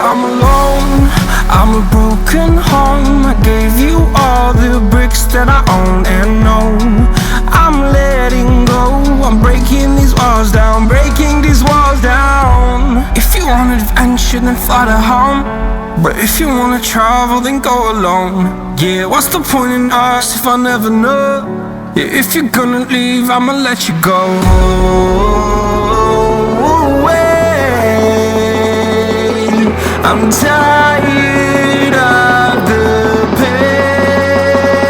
I'm alone, I'm a broken home. I gave you all the bricks that I own and know. I'm letting go, I'm breaking these walls down, breaking these walls down. If you want adventure, then fly to home. But if you wanna travel, then go alone. Yeah, what's the point in us if I never know? Yeah, if you're gonna leave, I'ma let you go. I'm tired of the pain.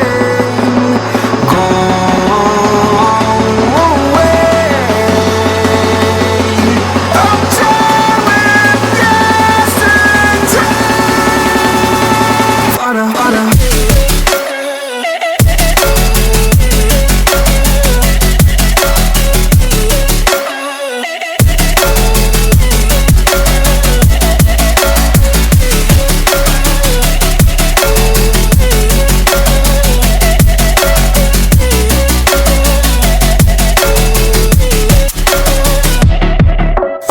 Go away. I'm done with yesterday. Harder, harder.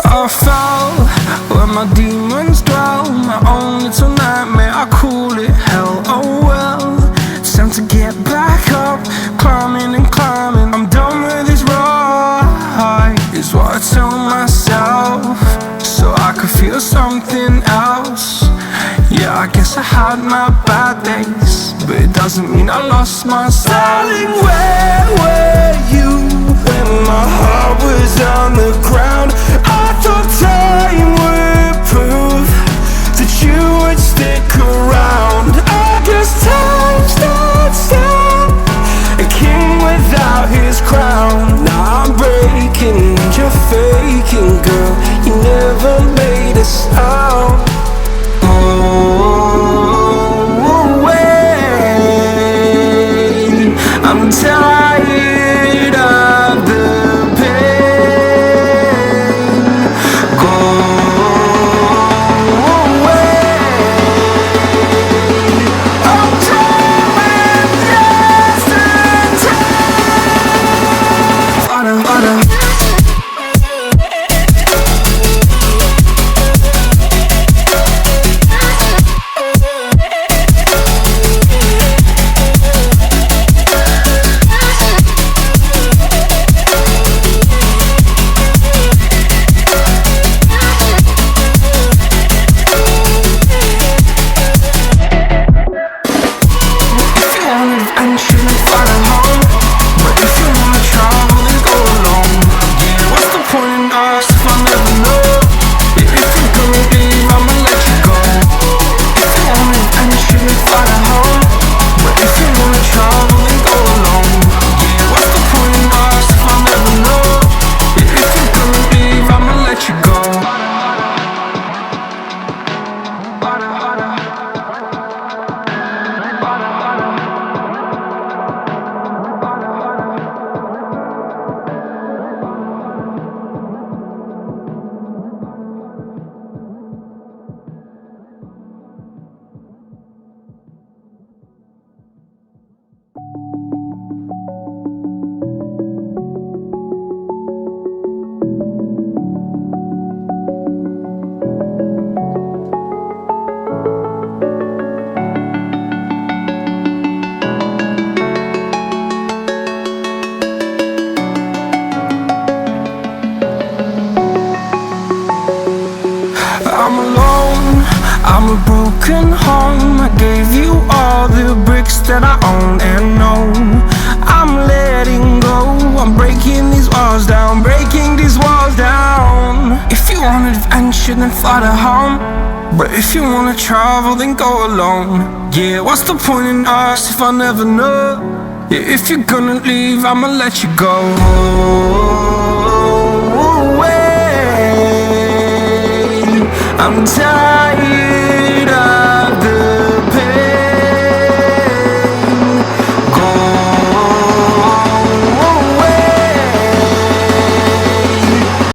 I fell where my demons dwell, my own little nightmare, I call it hell. Oh well, it's time to get back up, climbing and climbing. I'm done with this ride, is what I tell myself, so I could feel something else. Yeah, I guess I had my bad days, but it doesn't mean I lost myself. Darling, where were you when my heart was on the ground? I thought time would prove that you would stick around. I guess time stands still, a king without his crown. Now I'm breaking and you're faking, girl. You never made a sound. Oh, wait, I'm tired of the pain. Go away. I'm done with yesterday. Harder, harder. I'm alone, I'm a broken home. I gave you all the bricks that I own and know. I'm letting go, I'm breaking these walls down, breaking these walls down. If you want adventure, then fly to home. But if you wanna travel, then go alone. Yeah, what's the point in us if I never know? Yeah, if you're gonna leave, I'ma let you go. I'm tired of